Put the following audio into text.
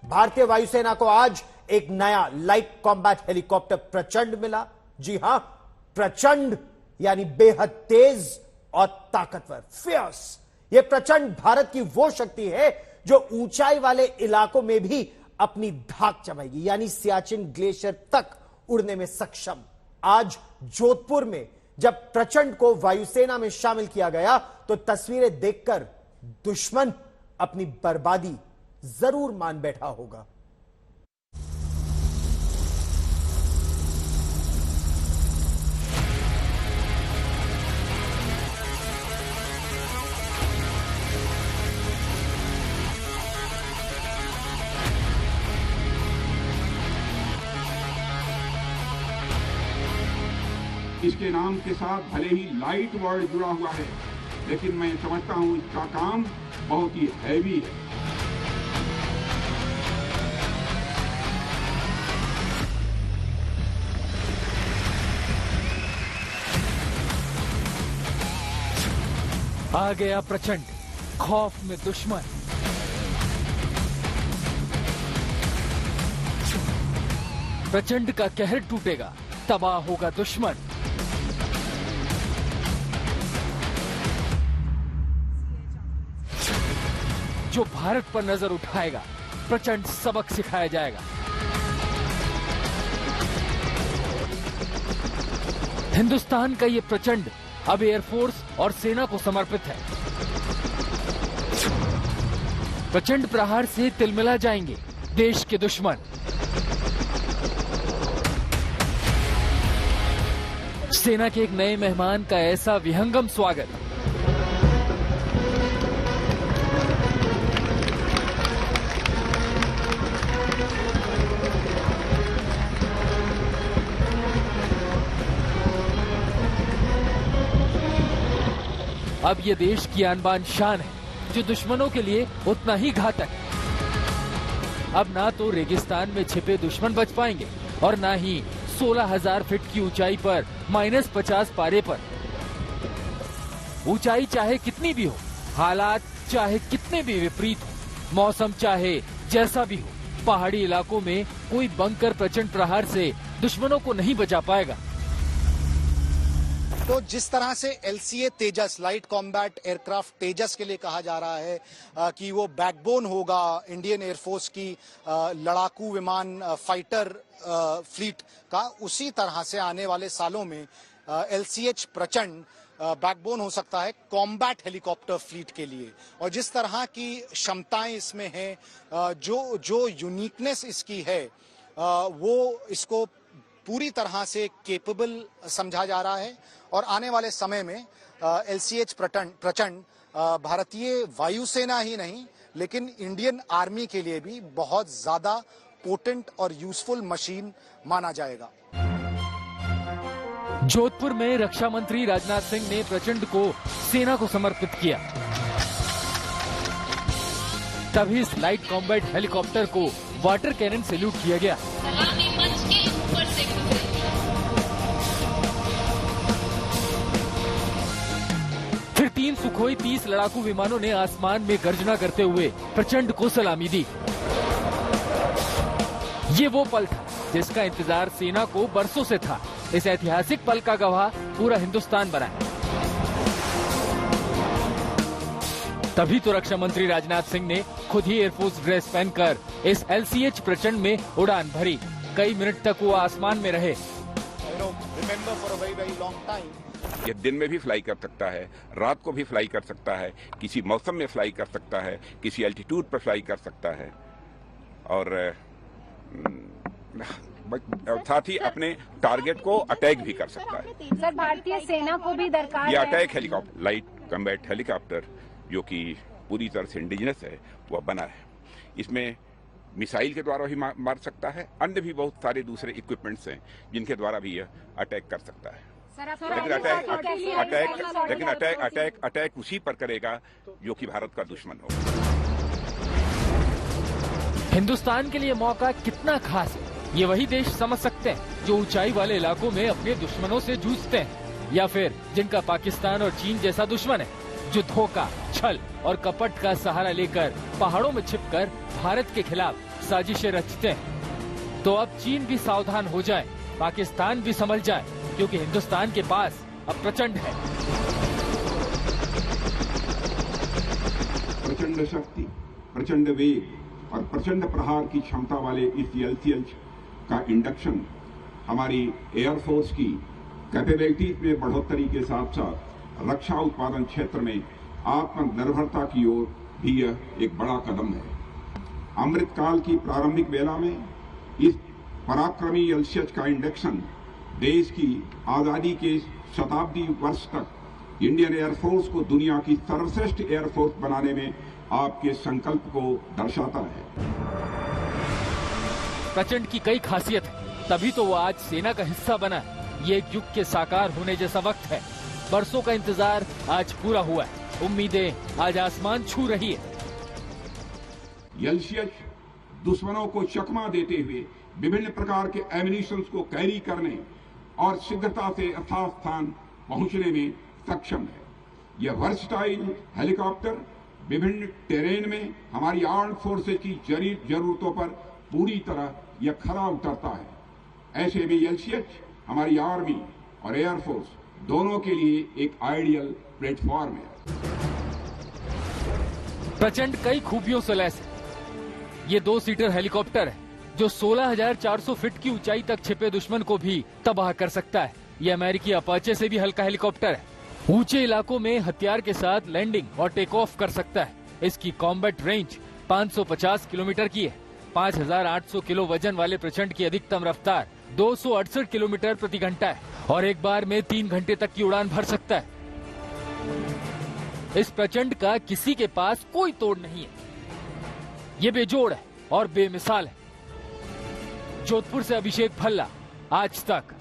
भारतीय वायुसेना को आज एक नया लाइट कॉम्बैट हेलीकॉप्टर प्रचंड मिला। जी हां, प्रचंड यानी बेहद तेज और ताकतवर, फियर्स। यह प्रचंड भारत की वो शक्ति है जो ऊंचाई वाले इलाकों में भी अपनी धाक जमाएगी, यानी सियाचिन ग्लेशियर तक उड़ने में सक्षम। आज जोधपुर में जब प्रचंड को वायुसेना में शामिल किया गया तो तस्वीरें देखकर दुश्मन अपनी बर्बादी जरूर मान बैठा होगा। इसके नाम के साथ भले ही लाइट वर्ड जुड़ा हुआ है, लेकिन मैं समझता हूं इसका काम बहुत ही हैवी है। आ गया प्रचंड, खौफ में दुश्मन। प्रचंड का कहर टूटेगा, तबाह होगा दुश्मन। जो भारत पर नजर उठाएगा, प्रचंड सबक सिखाया जाएगा। हिंदुस्तान का ये प्रचंड अब एयरफोर्स और सेना को समर्पित है। प्रचंड प्रहार से तिलमिला जाएंगे देश के दुश्मन। सेना के एक नए मेहमान का ऐसा विहंगम स्वागत। अब ये देश की आन बान शान है, जो दुश्मनों के लिए उतना ही घातक है। अब ना तो रेगिस्तान में छिपे दुश्मन बच पाएंगे और ना ही 16,000 फीट की ऊंचाई पर -50 पारे पर। ऊंचाई चाहे कितनी भी हो, हालात चाहे कितने भी विपरीत हो, मौसम चाहे जैसा भी हो, पहाड़ी इलाकों में कोई बंकर प्रचंड प्रहार से दुश्मनों को नहीं बचा पाएगा। तो जिस तरह से LCA तेजस, लाइट कॉम्बैट एयरक्राफ्ट तेजस के लिए कहा जा रहा है कि वो बैकबोन होगा इंडियन एयरफोर्स की लड़ाकू विमान फाइटर फ्लीट का, उसी तरह से आने वाले सालों में LCH प्रचंड बैकबोन हो सकता है कॉम्बैट हेलीकॉप्टर फ्लीट के लिए। और जिस तरह की क्षमताएं इसमें हैं, जो यूनिकनेस इसकी है, वो इसको पूरी तरह से केपेबल समझा जा रहा है। और आने वाले समय में LCH प्रचंड भारतीय वायुसेना ही नहीं, लेकिन इंडियन आर्मी के लिए भी बहुत ज्यादा पोटेंट और यूजफुल मशीन माना जाएगा। जोधपुर में रक्षा मंत्री राजनाथ सिंह ने प्रचंड को सेना को समर्पित किया। तभी इस लाइट कॉम्बैट हेलीकॉप्टर को वाटर कैनन सैल्यूट किया गया। फिर 3 सुखोई 30 लड़ाकू विमानों ने आसमान में गर्जना करते हुए प्रचंड को सलामी दी। ये वो पल था जिसका इंतजार सेना को बरसों से था। इस ऐतिहासिक पल का गवाह पूरा हिंदुस्तान बना है। तभी तो रक्षा मंत्री राजनाथ सिंह ने खुद ही एयरफोर्स ड्रेस पहनकर इस LCH प्रचंड में उड़ान भरी। कई मिनट तक वो आसमान में रहे। ये दिन में भी फ्लाई कर सकता है, रात को भी फ्लाई कर सकता है, किसी मौसम में फ्लाई कर सकता है, किसी एल्टीट्यूड पर फ्लाई कर सकता है, और साथ ही अपने टारगेट को अटैक भी कर सकता है। सर, भारतीय सेना को भी दरकार ये attack helicopter, light combat helicopter, जो कि पूरी तरह से इंडिजिनस है, वह बना है। इसमें मिसाइल के द्वारा भी मार सकता है, अन्य भी बहुत सारे दूसरे इक्विपमेंट्स हैं जिनके द्वारा भी यह अटैक कर सकता है। लेकिन अटैक उसी पर करेगा जो कि भारत का दुश्मन हो। हिंदुस्तान के लिए मौका कितना खास है, ये वही देश समझ सकते हैं जो ऊंचाई वाले इलाकों में अपने दुश्मनों से जूझते हैं, या फिर जिनका पाकिस्तान और चीन जैसा दुश्मन है, जो धोखा, छल और कपट का सहारा लेकर पहाड़ों में छिपकर भारत के खिलाफ साजिशें रचते हैं। तो अब चीन भी सावधान हो जाए, पाकिस्तान भी संभल जाए, क्योंकि हिंदुस्तान के पास अब प्रचंड है। प्रचंड शक्ति, प्रचंड वेग और प्रचंड प्रहार की क्षमता वाले इस LCH का इंडक्शन हमारी एयरफोर्स की कैपेबिलिटीज में बढ़ोतरी के साथ साथ रक्षा उत्पादन क्षेत्र में आत्मनिर्भरता की ओर भी यह एक बड़ा कदम है। अमृतकाल की प्रारंभिक वेला में इस पराक्रमी LCH का इंडक्शन देश की आजादी के शताब्दी वर्ष तक इंडियन एयरफोर्स को दुनिया की सर्वश्रेष्ठ एयरफोर्स बनाने में आपके संकल्प को दर्शाता है। प्रचंड की कई खासियत है, तभी तो वो आज सेना का हिस्सा बना है। ये एक युग के साकार होने जैसा वक्त है। बरसों का इंतजार आज पूरा हुआ है। उम्मीदें आज आसमान छू रही है। LCH दुश्मनों को चकमा देते हुए विभिन्न प्रकार के एमिनिशंस को कैरी करने और शीघ्रता से यथास्थान पहुंचने में सक्षम है। यह वर्सटाइल हेलीकॉप्टर विभिन्न टेरेन में हमारी आर्म्ड फोर्सेज की जरूरतों पर पूरी तरह यह खरा उतरता है। ऐसे में LCH हमारी आर्मी और एयरफोर्स दोनों के लिए एक आइडियल प्लेटफॉर्म है। प्रचंड कई खूबियों से लैस है। ये 2 सीटर हेलीकॉप्टर है जो 16,400 फीट की ऊंचाई तक छिपे दुश्मन को भी तबाह कर सकता है। ये अमेरिकी अपाचे से भी हल्का हेलीकॉप्टर है। ऊंचे इलाकों में हथियार के साथ लैंडिंग और टेक ऑफ कर सकता है। इसकी कॉम्बैट रेंज 550 किलोमीटर की है। 5,800 किलो वजन वाले प्रचंड की अधिकतम रफ्तार 268 किलोमीटर प्रति घंटा है और एक बार में 3 घंटे तक की उड़ान भर सकता है। इस प्रचंड का किसी के पास कोई तोड़ नहीं है। ये बेजोड़ है और बेमिसाल है। जोधपुर से अभिषेक भल्ला, आज तक।